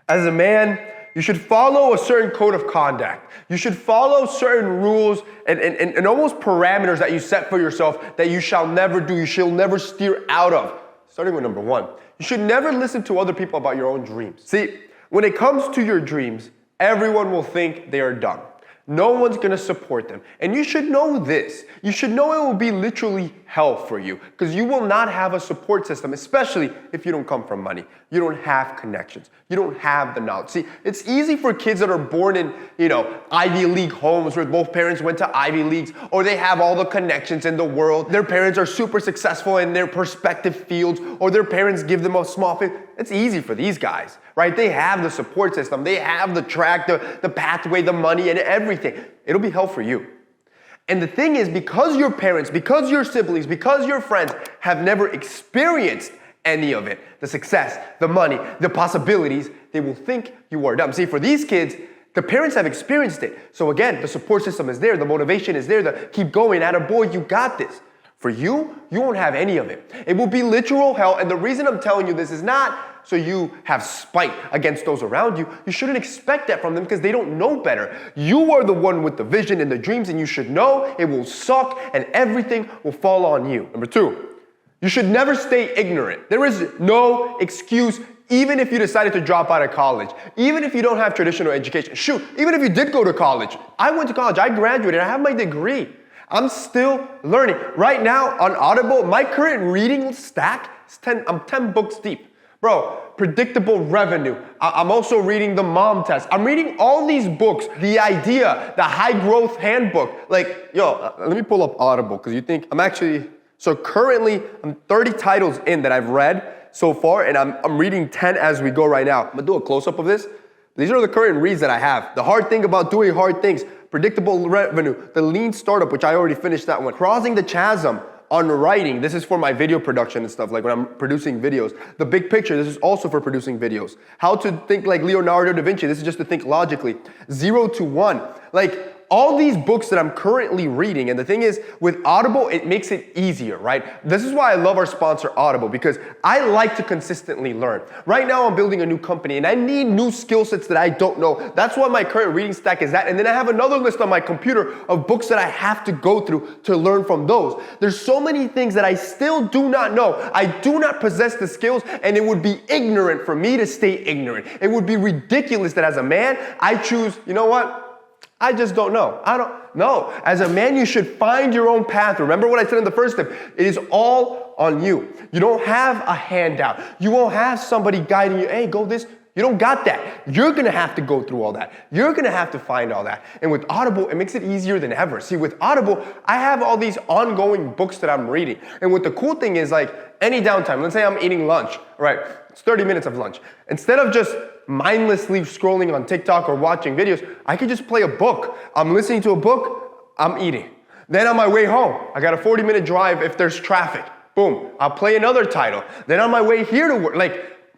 As a man, you should follow a certain code of conduct. You should follow certain rules and almost parameters that you set for yourself that you shall never do, you shall never steer out of. Starting with number one, you should never listen to other people about your own dreams. See, when it comes to your dreams, everyone will think they are dumb. No one's gonna support them. And you should know this. You should know it will be literally hell for you because you will not have a support system, especially if you don't come from money. You don't have connections. You don't have the knowledge. See, it's easy for kids that are born in, Ivy League homes where both parents went to Ivy Leagues or they have all the connections in the world. Their parents are super successful in their respective fields or their parents give them a small field. It's easy for these guys, right? They have the support system. They have the track, the pathway, the money, and everything. It'll be hell for you. And the thing is, because your parents, because your siblings, because your friends have never experienced any of it, the success, the money, the possibilities, they will think you are dumb. See, for these kids, the parents have experienced it. So again, the support system is there, the motivation is there, the keep going, attaboy, you got this. For you, you won't have any of it. It will be literal hell, and the reason I'm telling you this is not so you have spite against those around you. You shouldn't expect that from them because they don't know better. You are the one with the vision and the dreams, and you should know it will suck and everything will fall on you. Number two, you should never stay ignorant. There is no excuse even if you decided to drop out of college, even if you don't have traditional education. Shoot, even if you did go to college. I went to college, I graduated, I have my degree. I'm still learning. Right now on Audible, my current reading stack is I'm 10 books deep. Bro, Predictable Revenue. I'm also reading The Mom Test. I'm reading all these books. The Idea, the High Growth Handbook. Let me pull up Audible because you think so currently I'm 30 titles in that I've read so far and I'm reading 10 as we go right now. I'm gonna do a close-up of this. These are the current reads that I have. The hard thing about doing hard things. Predictable Revenue, The Lean Startup, which I already finished that one. Crossing the Chasm on writing. This is for my video production and stuff, like when I'm producing videos. The Big Picture, this is also for producing videos. How to think like Leonardo da Vinci, this is just to think logically. 0 to 1. All these books that I'm currently reading, and the thing is, with Audible, it makes it easier, right? This is why I love our sponsor, Audible, because I like to consistently learn. Right now, I'm building a new company, and I need new skill sets that I don't know. That's what my current reading stack is at, and then I have another list on my computer of books that I have to go through to learn from those. There's so many things that I still do not know. I do not possess the skills, and it would be ignorant for me to stay ignorant. It would be ridiculous that as a man, I choose, you know what? I just don't know. I don't know. As a man, you should find your own path. Remember what I said in the first step. It is all on you. You don't have a handout. You won't have somebody guiding you. Hey, go this. You don't got that. You're going to have to go through all that. You're going to have to find all that. And with Audible, it makes it easier than ever. See, with Audible, I have all these ongoing books that I'm reading. And what the cool thing is, any downtime, let's say I'm eating lunch, right? It's 30 minutes of lunch. Instead of just mindlessly scrolling on TikTok or watching videos, I could just play a book. I'm listening to a book, I'm eating. Then on my way home, I got a 40-minute drive if there's traffic. Boom, I'll play another title. Then on my way here to work,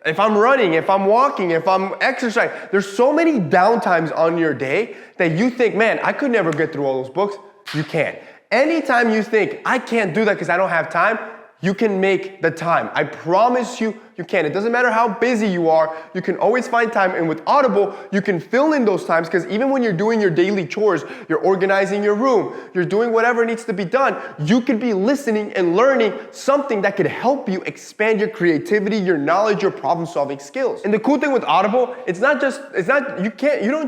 if I'm running, if I'm walking, if I'm exercising, there's so many downtimes on your day that you think, man, I could never get through all those books. You can't. Anytime you think, I can't do that because I don't have time, you can make the time. I promise you, you can. It doesn't matter how busy you are, you can always find time. And with Audible, you can fill in those times because even when you're doing your daily chores, you're organizing your room, you're doing whatever needs to be done, you could be listening and learning something that could help you expand your creativity, your knowledge, your problem-solving skills. And the cool thing with Audible, you don't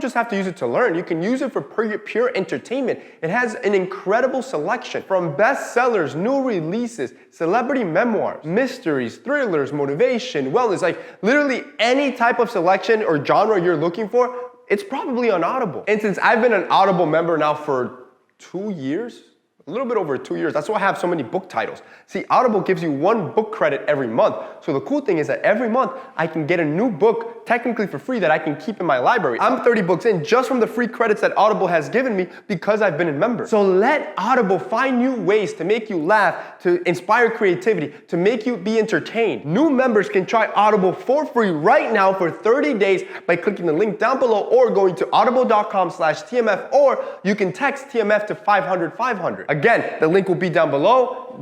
just have to use it to learn. You can use it for pure entertainment. It has an incredible selection from bestsellers, new releases, celebrity memoirs, mysteries, thrillers, motivation, wellness, literally any type of selection or genre you're looking for, it's probably on Audible. And since I've been an Audible member now for 2 years, a little bit over 2 years, that's why I have so many book titles. See, Audible gives you 1 book credit every month. So the cool thing is that every month I can get a new book technically for free that I can keep in my library. I'm 30 books in just from the free credits that Audible has given me because I've been a member. So let Audible find new ways to make you laugh, to inspire creativity, to make you be entertained. New members can try Audible for free right now for 30 days by clicking the link down below or going to audible.com/TMF, or you can text TMF to 500 500. Again, the link will be down below.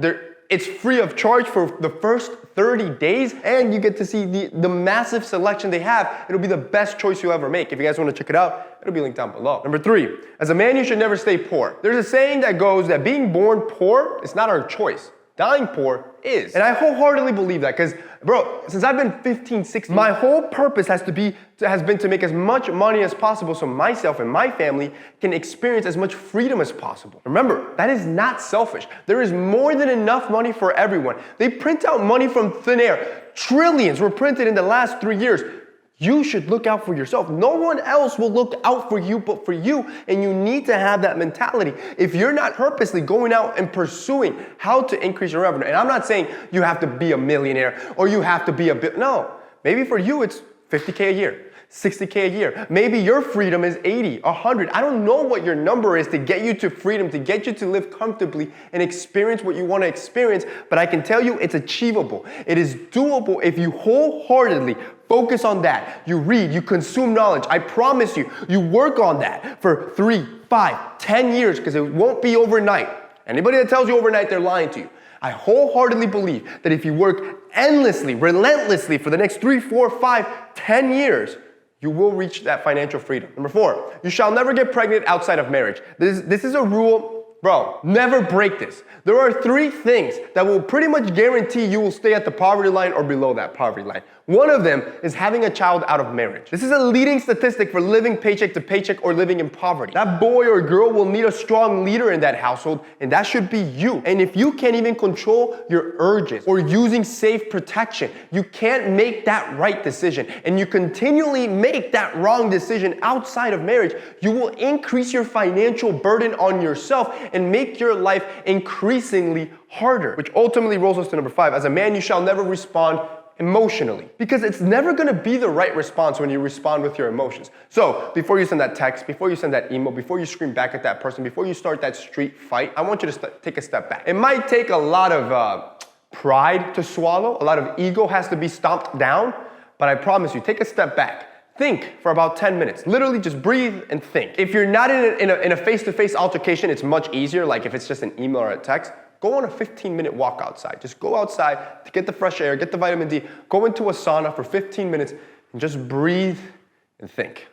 It's free of charge for the first 30 days, and you get to see the massive selection they have. It'll be the best choice you'll ever make. If you guys want to check it out, it'll be linked down below. Number 3, as a man, you should never stay poor. There's a saying that goes that being born poor is not our choice. Dying poor is. And I wholeheartedly believe that because, bro, since I've been 15, 16, my whole purpose has been to make as much money as possible so myself and my family can experience as much freedom as possible. Remember, that is not selfish. There is more than enough money for everyone. They print out money from thin air. Trillions were printed in the last 3 years. You should look out for yourself. No one else will look out for you but for you, and you need to have that mentality. If you're not purposely going out and pursuing how to increase your revenue, and I'm not saying you have to be a millionaire or you have to be no. Maybe for you it's 50K a year, 60K a year. Maybe your freedom is 80, 100. I don't know what your number is to get you to freedom, to get you to live comfortably and experience what you want to experience, but I can tell you it's achievable. It is doable if you wholeheartedly focus on that. You read, you consume knowledge. I promise you, you work on that for 3, 5, 10 years because it won't be overnight. Anybody that tells you overnight, they're lying to you. I wholeheartedly believe that if you work endlessly, relentlessly for the next 3, 4, 5, 10 years, you will reach that financial freedom. Number 4, you shall never get pregnant outside of marriage. This is a rule, bro, never break this. There are 3 things that will pretty much guarantee you will stay at the poverty line or below that poverty line. One of them is having a child out of marriage. This is a leading statistic for living paycheck to paycheck or living in poverty. That boy or girl will need a strong leader in that household, and that should be you. And if you can't even control your urges or using safe protection, you can't make that right decision, and you continually make that wrong decision outside of marriage, you will increase your financial burden on yourself and make your life increasingly harder. Which ultimately rolls us to number 5. As a man, you shall never respond emotionally, because it's never going to be the right response when you respond with your emotions. So before you send that text, before you send that email, before you scream back at that person, before you start that street fight, I want you to take a step back. It might take a lot of pride to swallow, a lot of ego has to be stomped down, but I promise you, take a step back. Think for about 10 minutes. Literally just breathe and think. If you're not in a face-to-face altercation, it's much easier, like if it's just an email or a text. Go on a 15-minute walk outside. Just go outside to get the fresh air, get the vitamin D. Go into a sauna for 15 minutes and just breathe and think.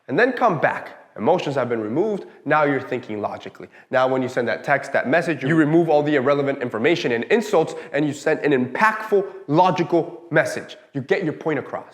And then come back. Emotions have been removed. Now you're thinking logically. Now when you send that text, that message, you remove all the irrelevant information and insults and you send an impactful, logical message. You get your point across.